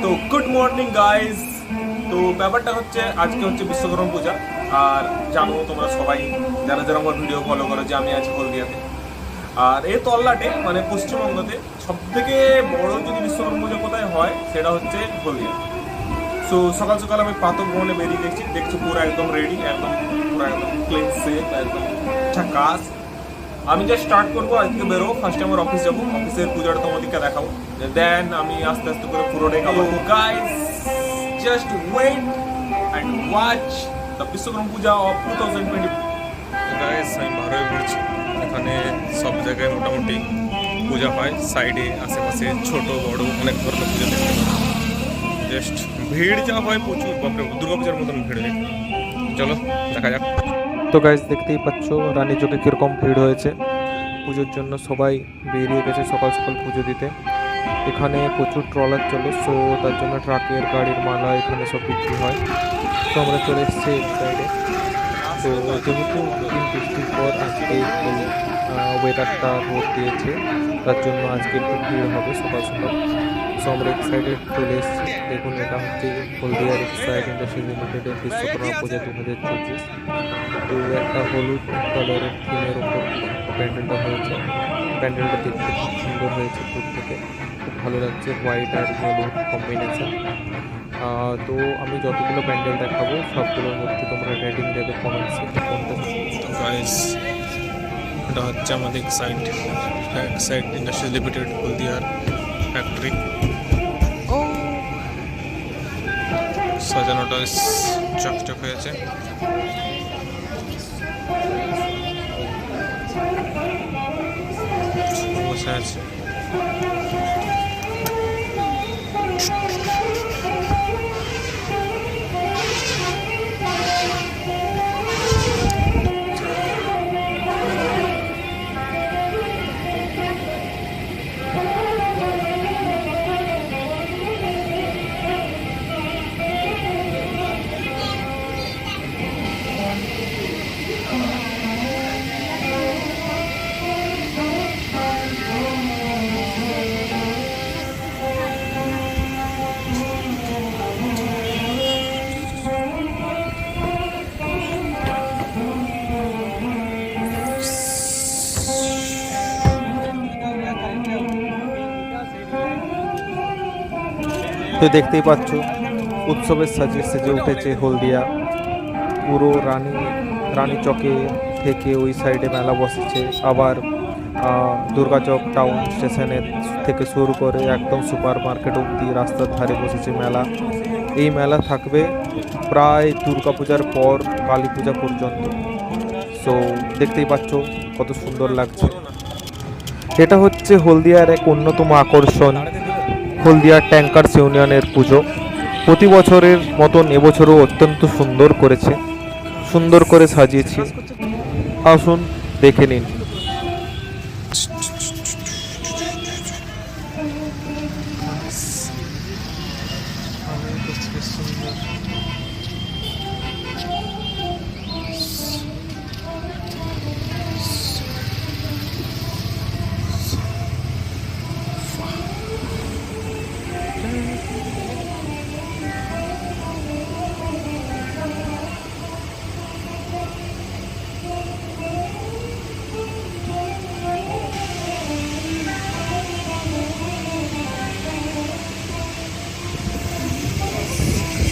তো good morning guys. তো ব্যাপারটা হচ্ছে আজকে হচ্ছে বিশ্বকর্মা পূজা। আর জানো তোমরা সবাই যারা যারা আমার ভিডিও ফলো করো যে আমি আছি হলদিয়াতে। আর এই তল্লাটে মানে পশ্চিমবঙ্গতে সব থেকে বড় যদি বিশ্বকর্মা পূজা কোথায় হয় সেটা হচ্ছে হলদিয়া। সো সকাল সকাল আমি প্রাতঃ ভ্রমণে বেরিয়ে দেখছি পুরো একদম রেডি, একদম পুরো একদম ক্লিন সেফ, একদম ঝাকাস। আমি জাস্ট স্টার্ট করবো আজকে বেরোবো, ফার্স্টে আমার অফিস যাবো, অফিসের পুজোটা তোমাদেরকে দেখাবো, দেন আমি আস্তে আস্তে করে পুরোটাই খাবো। Guys just wait and watch the Vishwakarma Puja of 2020। Guys আমি ভালোই পড়ছি, এখানে সব জায়গায় মোটামুটি পূজা হয়, সাইডে আশেপাশে ছোট বড় অনেক ধরনের পুজো দেখতে পাবো। জাস্ট ভিড় যা হয় প্রচুর, বাপরে দুর্গাপূজার মতন ভিড় হয়। চলো দেখা যাক। তো গাইস দেখতেই পাচ্ছ রানী চকে কীরকম ভিড় হয়েছে। পুজোর জন্য সবাই বেরিয়ে গেছে সকাল সকাল পুজো দিতে। এখানে প্রচুর ট্রলার চলে, সো তার জন্য ট্রাকের গাড়ির মালা এখানে সব বিক্রি হয়। তো আমরা চলে এসেছি এই সাইডে। তো যেহেতু দিন বৃষ্টির পর আজকে একটু ওয়েদারটা রোদ দিয়েছে, তার জন্য আজকে একটু ভিড় হবে সকাল সকাল। সো আমরা এক সাইডে চলে এসেছি। দেখুন এটা হচ্ছে হলদিয়া রিক্সাইড ইন্ডাস্ট্রিজ লিমিটেডের বিশ্বকর্মা পূজা 2024। তো একটা হলুদ কালারের থিমের ওপর প্যান্ডেলটা হয়েছে। প্যান্ডেলটা দেখতে খুব সুন্দর হয়েছে, দূর থেকে খুব ভালো লাগছে, হোয়াইট আর হলুদ কম্বিনেশন। তো আমি যতগুলো প্যান্ডেল দেখাবো সবগুলোর মধ্যে তোমরা রেটিং দেবে কমেন্টসে কোনটা। গাইস এটা হচ্ছে আমাদের এক্সাইড ইন্ডাস্ট্রিজ লিমিটেড হলদিয়ার ফ্যাক্টরি। সাজানোটা চকচক হয়েছে। বসে আছে তো দেখতেই পাচ্ছ উৎসবের সাজে সেজে উঠেছে হলদিয়া। পুরো রানী চকে থেকে ওই সাইডে মেলা বসেছে, আবার দুর্গাচক টাউন স্টেশনের থেকে শুরু করে একদম সুপার মার্কেট অবধি রাস্তার ধারে বসেছে মেলা। এই মেলা থাকবে প্রায় দুর্গাপূজার পর কালী পূজা পর্যন্ত। সো দেখতেই পাচ্ছ কত সুন্দর লাগছে। এটা হচ্ছে হলদিয়ার এক অন্যতম আকর্ষণ, হলদিয়া ট্যাঙ্কার্স ইউনিয়নের পুজো। প্রতি বছরের মতন এবছরও অত্যন্ত সুন্দর করে সাজিয়েছি। আসুন দেখে নিন।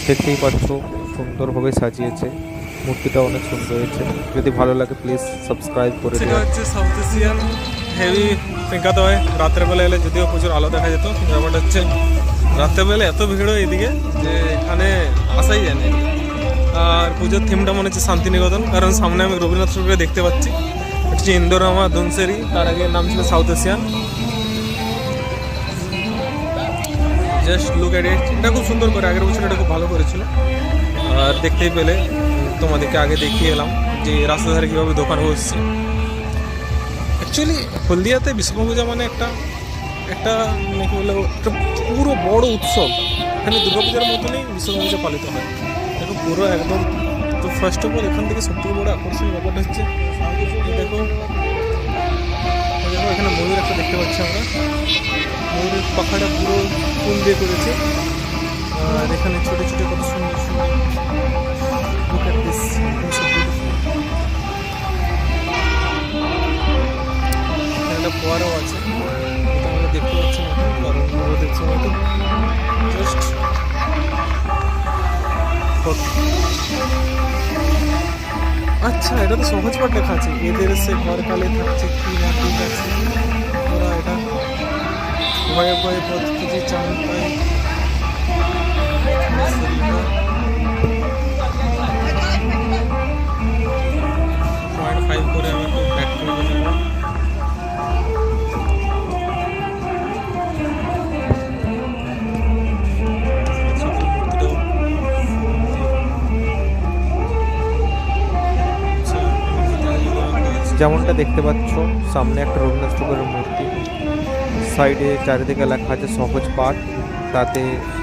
দেখতেই পাচ্ছ সুন্দরভাবে সাজিয়েছে, মূর্তিটা অনেক সুন্দর হয়েছে। যদি ভালো লাগে প্লিজ সাবস্ক্রাইব করে দিও। এটা হচ্ছে সাউথ এশিয়ান হেভি ফিঙ্কাতে হয় রাত্রেবেলা এলে, যদিও প্রচুর আলো দেখা যেত। ব্যাপারটা হচ্ছে রাত্রেবেলা এত ভিড় হয় এদিকে যে এখানে আসাই যায় না। আর পুজোর থিমটা মনে হচ্ছে শান্তিনিকেতন, কারণ সামনে আমি রবীন্দ্রনাথ ঠাকুরকে দেখতে পাচ্ছি। এটা হচ্ছে ইন্দোরামা ধনসেরি, তার আগে নাম ছিল south Asian. Just look at it. এটা খুব সুন্দর করে, আগের বছর এটা খুব ভালো করেছিল। আর দেখতেই পেলে তোমাদেরকে আগে দেখিয়ে এলাম যে রাস্তা ধারে কীভাবে দোকান বসছে। অ্যাকচুয়ালি হলদিয়াতে বিশ্বকর্মা পূজা মানে একটা মানে কি বলবো, একটা পুরো বড় উৎসব। এখানে দুর্গাপূজার মতনই বিশ্বকর্মা পূজা পালিত হয়। দেখো পুরো একদম। তো ফার্স্ট অফ অল এখান থেকে সবথেকে বড় আকর্ষণীয় ব্যাপারটা হচ্ছে দেখো এখানে ময়ূর একটা দেখতে পাচ্ছি আমরা। ময়ূরের পাখাটা পুরো ফুল দিয়ে করেছে। আর এখানে ছোট ছোট কত সুন্দর সুন্দর look at this, it's so beautiful. এখানে একটা ফোয়ারাও আছে, এটা আমরা দেখতে পাচ্ছি না কারণ রোদের সময় তো জাস্ট আচ্ছা, এটা তো সহজ পাঠ লেখা আছে, এদের সে ঘর কালে থাকছে কি না ঠিক আছে, ওরা এটা ভয়ে ভয়ে পথ খুঁজে চান পায়। 0.5 করে আমি একটু ব্যাক করে দেবো। যেমনটা দেখতে পাচ্ছ সামনে একটা রবীন্দ্রনাথ ঠাকুরের মূর্তি, সাইডে চারিদিকে লেখা আছে সহজ পাঠ। তাতে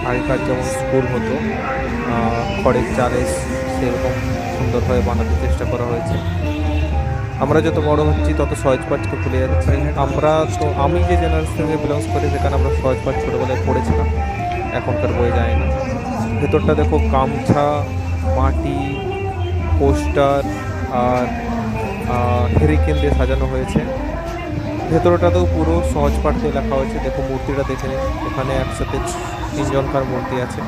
আগেকার যেমন স্কুল হতো খড়ের চালে সেরকম সুন্দরভাবে বানাতে চেষ্টা করা হয়েছে। আমরা যত বড় হচ্ছি তত সহজ পাঠকে ভুলে যাচ্ছি। আমি যে জেনারেশন থেকে বিলংস করি সেখানে আমরা সহজ পাঠ ছোটোবেলায় পড়েছিলাম, এখনকার বই যায় না। ভেতরটা দেখো গামছা, মাটি, পোস্টার আর হেরিকেন দিয়ে সাজানো হয়েছে। ভেতরটাতেও পুরো সহজ পাঠ দিয়ে লেখা হয়েছে। দেখো মূর্তিটা দেখে নিন, এখানে একসাথে 3 জনকার মূর্তি আছে।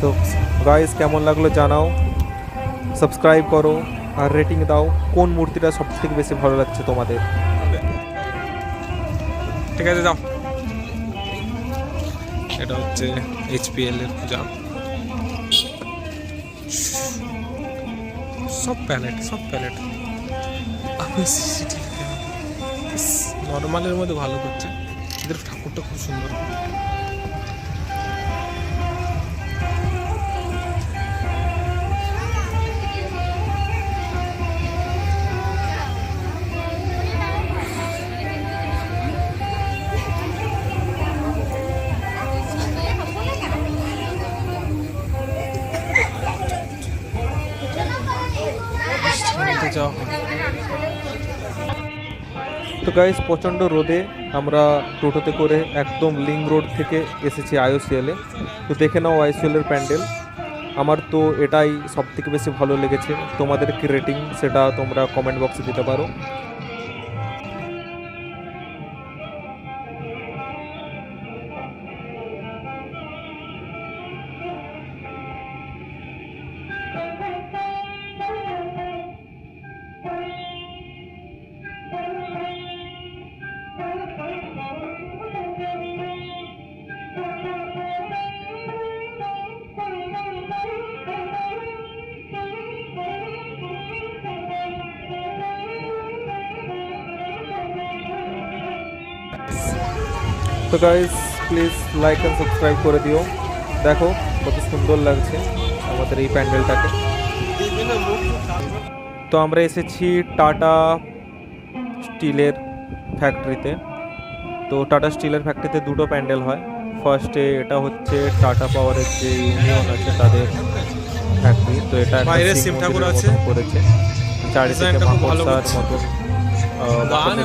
তো গাইস কেমন লাগলো জানাও, সাবস্ক্রাইব করো আর রেটিং দাও কোন মূর্তিটা সবথেকে বেশি ভালো লাগছে তোমাদের। ঠিক আছে যাও। এটা হচ্ছে HPL এর পূজা, সব প্যালেট আমি সিসিটিভি নর্মালের মধ্যে ভালো করছে। এদের ঠাকুরটা খুব সুন্দর। তো গাইস প্রচণ্ড রোদে আমরা টোটোতে করে একদম লিঙ্ক রোড থেকে এসেছি IOCL-এ। তো দেখে নাও IOCL-এর প্যান্ডেল। আমার তো এটাই সবথেকে বেশি ভালো লেগেছে। তোমাদের কি রেটিং সেটা তোমরা কমেন্ট বক্সে দিতে পারো। তো guys please like and subscribe করে দিও। দেখো কত সুন্দর লাগছে আমাদের এই প্যান্ডেলটাকে। তো আমরা এসেছি টাটা স্টিলের ফ্যাক্টরিতে। তো টাটা স্টিলের ফ্যাক্টরিতে দুটো প্যান্ডেল হয়। ফার্স্টে এটা হচ্ছে টাটা পাওয়ারের যে ইউনিয়ন আছে তাদের ফ্যাক্টরি। তো এটা বাইরে শিব ঠাকুর আছে করেছে, চারিদিকে মাকড়সার মতো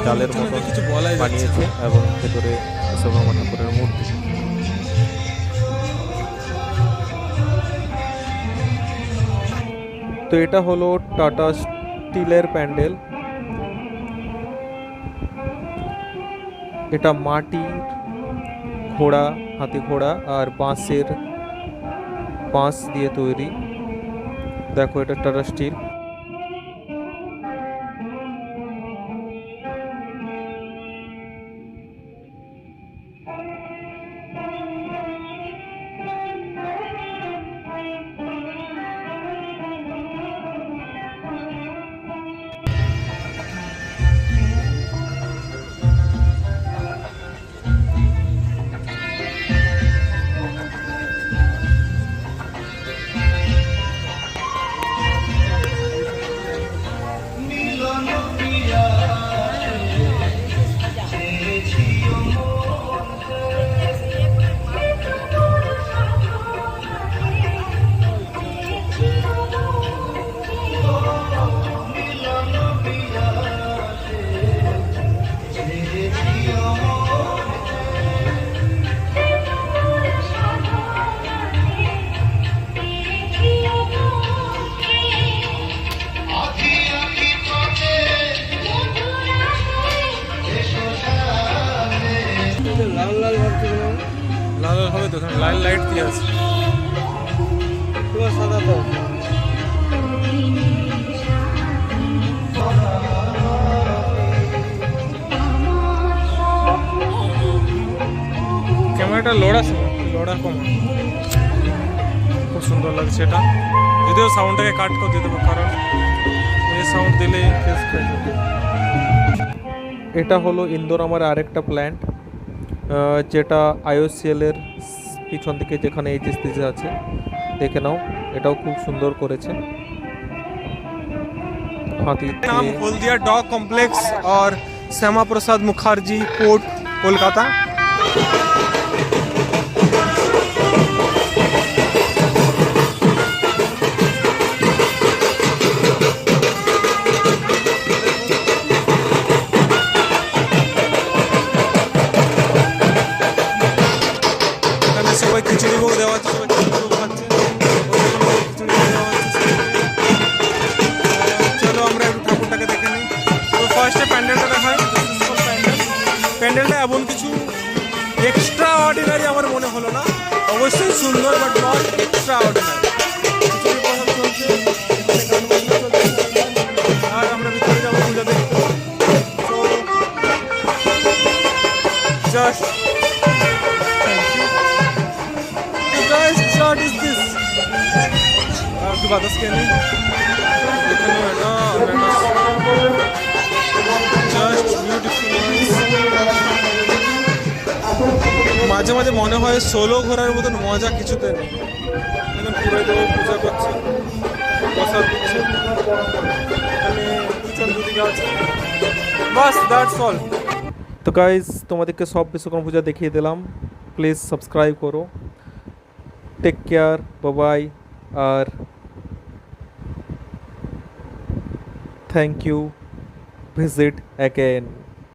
জালের মতো বানিয়েছে এবং ভেতরে বিশ্বকর্মা ঠাকুরের মূর্তি। তো এটা হলো টাটা স্টিলের প্যান্ডেল। এটা মাটির ঘোড়া, হাতি ঘোড়া আর বাঁশ দিয়ে তৈরি। দেখো এটা টাটা স্টিল। হবে তো, এখানে লাইন লাইট দিয়ে আছে পুরো সাদা তো। ক্যামেরাটা লড়া কম, খুব সুন্দর লাগছে এটা। যদিও সাউন্ডটাকে কাট করে দিতে হবে, কারণ এই সাউন্ড দিলে কেস খাই যাবে। এটা হলো ইন্দোরামার আরেকটা প্ল্যান্ট, যেটা IOCL এর পিছন দিকে যেখানে HSTC আছে, দেখে নাও। এটাও খুব সুন্দর করেছে। হাতি नाम हल्दिया डॉग कॉम्प्लेक्स और श्यामा प्रसाद मुखर्जी पोर्ट कोलकाता। এখানে সবাই খিচুড়ি ভোগ দেওয়া হচ্ছে, সবাই খিচুড়ি ভোগ খাচ্ছে। খিচুড়ি ভোগ দেওয়া হচ্ছে সবাইকে। চলো আমরা একটু ঠাকুরটাকে দেখে নিই। তো ফার্স্টে প্যান্ডেলটা দেখাই। প্যান্ডেলটা এমন কিছু এক্সট্রা অর্ডিনারি আমার মনে হলো না, অবশ্যই সুন্দর বাট নট এক্সট্রা অর্ডিনারি। খিচুড়ি প্রসাদ চলছে, এখানে গান বাজনা চলছে, আর আমরা ভিতরে যাবো পূজা দেখতে। তো just thank you. So guys, what is this? একটু বাতাস খেয়ে নিই। এখানে এটা জাস্ট বিউটিফুল। মাঝে মাঝে মনে হয় সোলো ঘোরার মতন মজা কিছুতে নেই। এখন পুরোহিত পূজা করছে, প্রসাদ দিচ্ছে, এখানে পিছন দুদিকে আছে, বাস দ্যাটস অল। তো গাইজ, তোমাদেরকে সব বিশ্বকর্মা পূজা দেখিয়ে দিলাম। প্লিজ সাবস্ক্রাইব করো। টেক কেয়ার, বাই, আর থ্যাংক ইউ। Visit again.